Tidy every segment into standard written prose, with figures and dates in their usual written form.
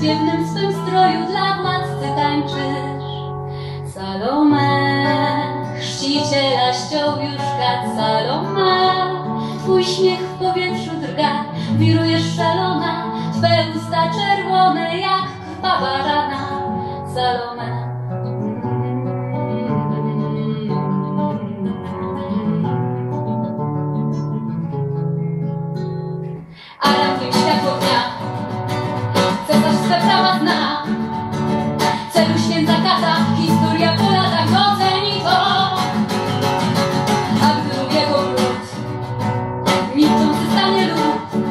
śpiewnym swym stroju dla władcy tańczysz. Salome, chrzciciela ściągiuszka, Salome, twój śmiech w powietrzu drga, wirujesz szalona, twe usta czerwone jak krwawa rana. Salome, Aram światło dnia, cesarz swe prawa zna, celu święta kata, historia po latach doceni to. A gdy jego lud, milczący stanie lud,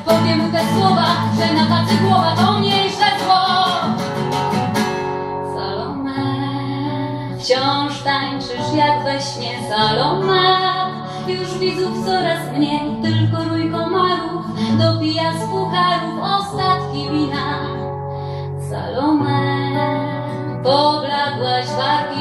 powie mu te słowa, że na tacy głowa to mniejsze zło. Salome, wciąż tańczysz jak we śnie, Salome, już widzów coraz mniej, tylko rój komarów dopija z pucharów ostatki wina. Salome, pobladłaś wargi